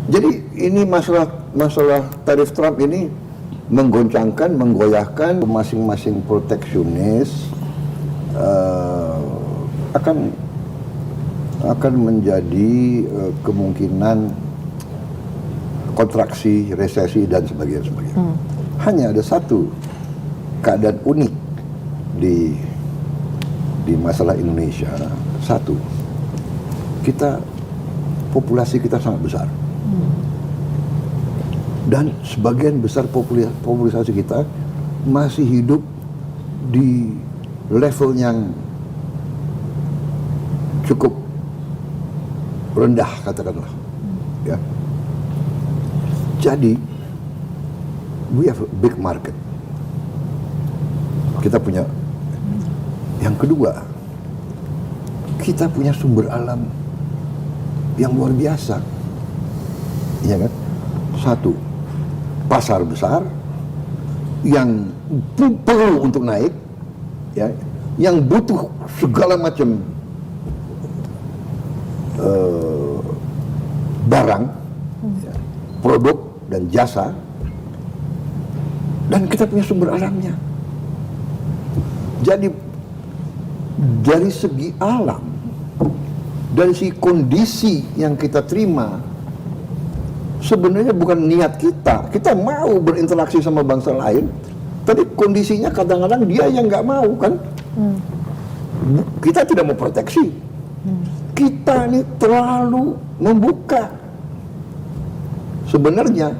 Jadi ini masalah tarif Trump ini menggoncangkan, menggoyahkan masing-masing proteksionis akan menjadi kemungkinan kontraksi, resesi dan sebagainya. Hanya ada satu keadaan unik di masalah Indonesia. Satu, populasi kita sangat besar. Dan sebagian besar populasi kita masih hidup di level yang cukup rendah, katakanlah. Ya. Jadi, we have a big market. Kita punya. Yang kedua, kita punya sumber alam yang luar biasa. Iya kan? Satu, pasar besar yang perlu untuk naik, ya, yang butuh segala macam barang, ya, produk dan jasa, dan kita punya sumber alamnya. Jadi dari segi alam, dari segi kondisi yang kita terima, sebenarnya bukan niat kita mau berinteraksi sama bangsa lain, tapi kondisinya kadang-kadang dia yang nggak mau kan. Kita tidak mau proteksi, kita ini terlalu membuka. Sebenarnya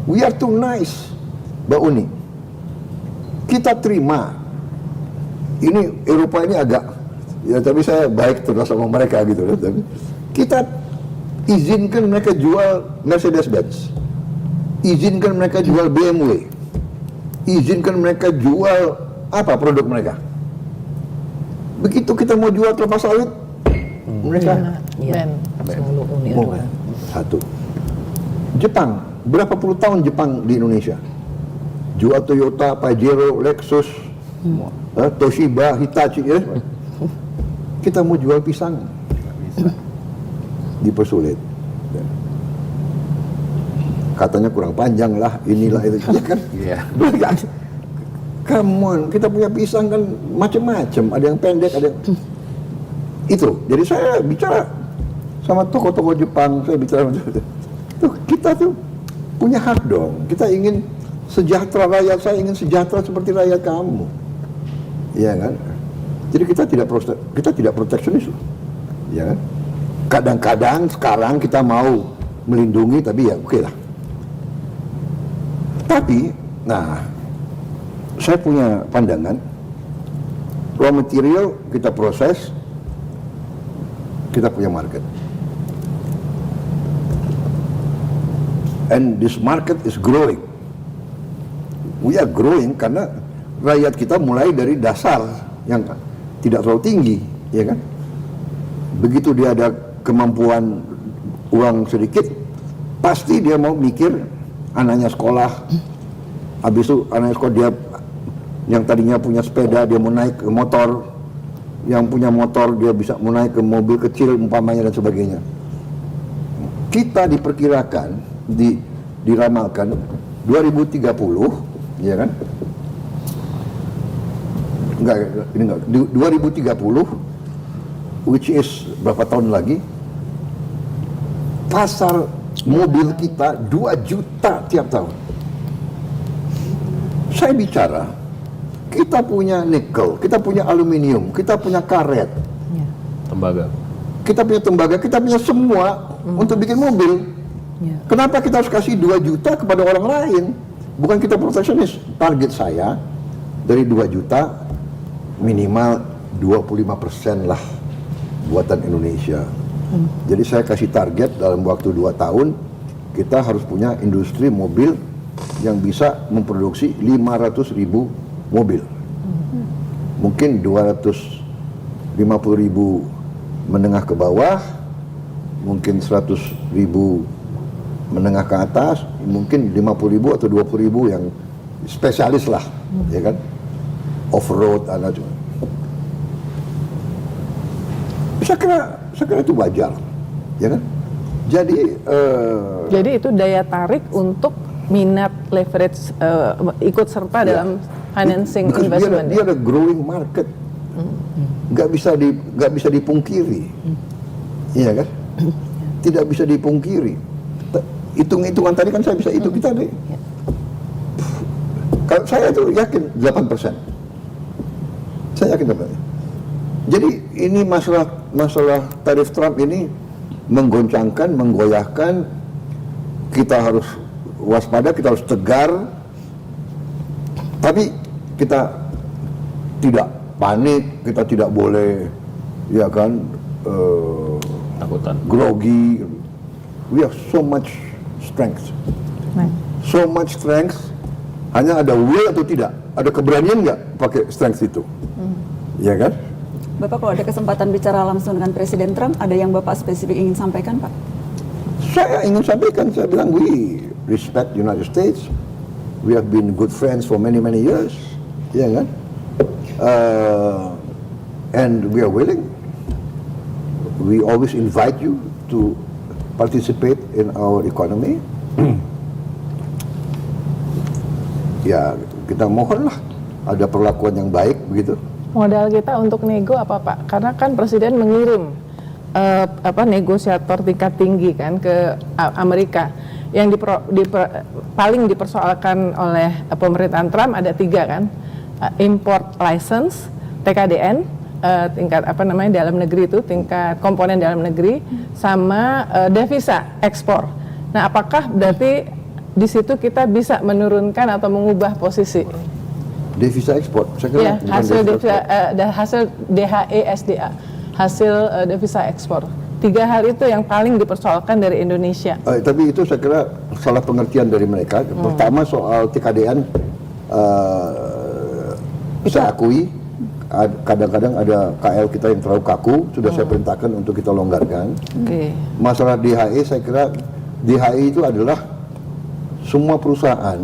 we are too nice, Mbak Uni. Kita terima. Ini Eropa ini agak, ya tapi saya baik terus sama mereka gitu. Tapi kita izinkan mereka jual Mercedes-Benz, izinkan mereka jual BMW, izinkan mereka jual apa produk mereka. Begitu kita mau jual kelapa sawit, mereka selalu Uni Eropa. Satu. Jepang, berapa puluh tahun Jepang di Indonesia? Jual Toyota, Pajero, Lexus, Toshiba, Hitachi, ya. Kita mau jual pisang, dipersulit. Katanya kurang panjang lah, inilah itu, ya kan? Come on, kita punya pisang kan macam-macam, ada yang pendek, ada yang itu. Jadi saya bicara sama tokoh-tokoh Jepang, saya bicara tuh, kita tuh punya hak dong. Kita ingin sejahtera rakyat, saya ingin sejahtera seperti rakyat kamu. Iya kan? Jadi kita tidak proteksionis, ya kan? Kadang-kadang sekarang kita mau melindungi, tapi ya oke lah. Tapi, nah, saya punya pandangan, raw material kita proses, kita punya market, and this market is growing. We are growing karena rakyat kita mulai dari dasar yang tidak terlalu tinggi, ya kan? Begitu dia ada kemampuan uang sedikit, pasti dia mau mikir anaknya sekolah. Habis itu anaknya sekolah, dia yang tadinya punya sepeda dia mau naik ke motor, yang punya motor dia bisa mau naik ke mobil kecil umpamanya dan sebagainya. Kita diperkirakan, diramalkan 2030, ya kan? Ini enggak, 2030, which is berapa tahun lagi, pasar mobil kita 2 juta tiap tahun. Saya bicara, kita punya nikel, kita punya aluminium, kita punya karet, tembaga, kita punya tembaga, kita punya semua untuk bikin mobil. Kenapa kita harus kasih 2 juta kepada orang lain? Bukan kita proteksionis. Target saya dari 2 juta minimal 25% lah buatan Indonesia. Jadi saya kasih target dalam waktu 2 tahun kita harus punya industri mobil yang bisa memproduksi 500.000 mobil. Mungkin 250.000 menengah ke bawah, mungkin 100.000 menengah ke atas, mungkin 50.000 atau 20.000 yang spesialis lah, ya kan? Off-road, saya kira itu wajar, ya kan? Jadi itu daya tarik untuk minat leverage ikut serta dalam financing because investment. dia ada growing market, nggak bisa dipungkiri, iya kan? Tidak bisa dipungkiri. Hitung-hitungan tadi kan saya bisa hitung kita deh. Kalau saya tuh yakin 8%. Saya yakin 8%. Jadi ini masalah tarif Trump ini menggoncangkan, menggoyahkan. Kita harus waspada, kita harus tegar. Tapi kita tidak panik, kita tidak boleh, ya kan, Takutan. grogi. We have so much strength. So much strength. Hanya ada will atau tidak, ada keberanian nggak pakai strength itu, ya kan? Bapak kalau ada kesempatan bicara langsung dengan Presiden Trump, ada yang Bapak spesifik ingin sampaikan, Pak? Saya ingin sampaikan, saya bilang we respect United States, we have been good friends for many years, ya kan? And we are willing. We always invite you to participate in our economy. Ya, kita mohonlah ada perlakuan yang baik begitu. Modal kita untuk nego apa Pak? Karena kan Presiden mengirim negosiator tingkat tinggi kan ke Amerika. Yang paling dipersoalkan oleh pemerintahan Trump ada 3 kan, import license, TKDN, tingkat dalam negeri itu, tingkat komponen dalam negeri, sama devisa ekspor. Nah, apakah berarti di situ kita bisa menurunkan atau mengubah posisi? Devisa ekspor, saya kira Ya, bukan hasil devisa ekspor. hasil DHESDA, hasil devisa ekspor. 3 hal itu yang paling dipersoalkan dari Indonesia. Tapi itu saya kira salah pengertian dari mereka. Pertama soal TKDN, saya akui kadang-kadang ada KL kita yang terlalu kaku, sudah saya perintahkan untuk kita longgarkan. Masalah DHE, saya kira DHE itu adalah semua perusahaan,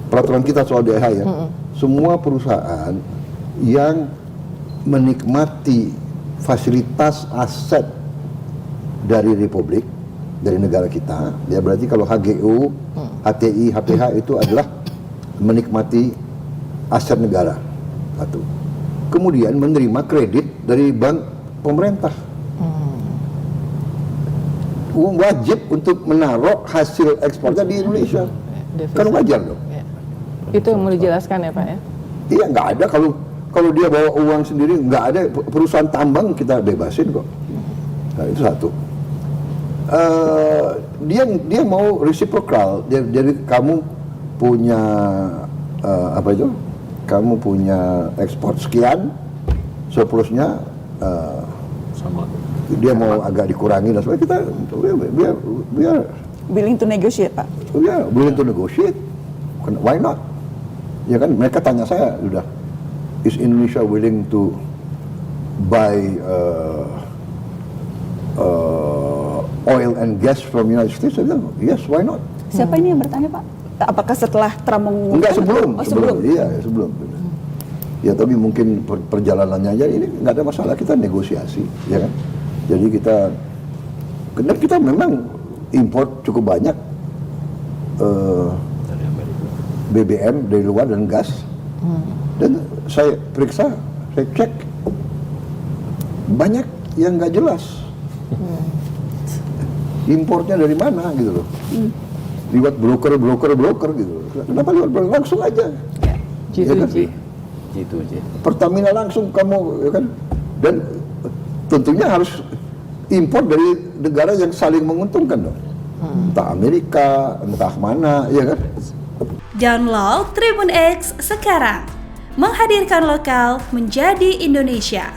peraturan kita soal DHE ya, semua perusahaan yang menikmati fasilitas aset dari Republik, dari negara kita, ya berarti kalau HGU, HTI, HPH itu adalah menikmati aset negara. Satu. Kemudian menerima kredit dari bank pemerintah. Wajib untuk menaruh hasil ekspornya di Indonesia. Kan wajar dong. Ya. Itu yang mau dijelaskan ya Pak ya? Iya, nggak ada kalau dia bawa uang sendiri, nggak ada perusahaan tambang kita bebasin kok. Nah, itu satu. Dia mau reciprocal, jadi kamu punya kamu punya ekspor sekian, surplusnya Sama. dia mau agak dikurangi dan sebagainya. Kita we are Willing to negotiate, Pak? willing to negotiate. Why not? Ya kan, mereka tanya saya sudah, is Indonesia willing to buy oil and gas from United States? Saya bilang, yes, why not? Siapa ini yang bertanya, Pak? Apakah setelah Trump mengumumkan? Enggak, sebelum. Oh, sebelum. Iya, sebelum. Ya, tapi mungkin perjalanannya aja ini nggak ada masalah, kita negosiasi, ya kan? Jadi kita memang import cukup banyak Dari Amerika. BBM dari luar dan gas. Dan saya periksa, saya cek, banyak yang nggak jelas. Importnya dari mana gitu loh. Lewat broker gitu. Kenapa lewat broker? Langsung aja. G2G. Ya kan? G2G. Pertamina langsung kamu, ya kan? Dan tentunya harus impor dari negara yang saling menguntungkan dong. Entah Amerika, entah mana, ya kan? Download Tribun X sekarang. Menghadirkan lokal menjadi Indonesia.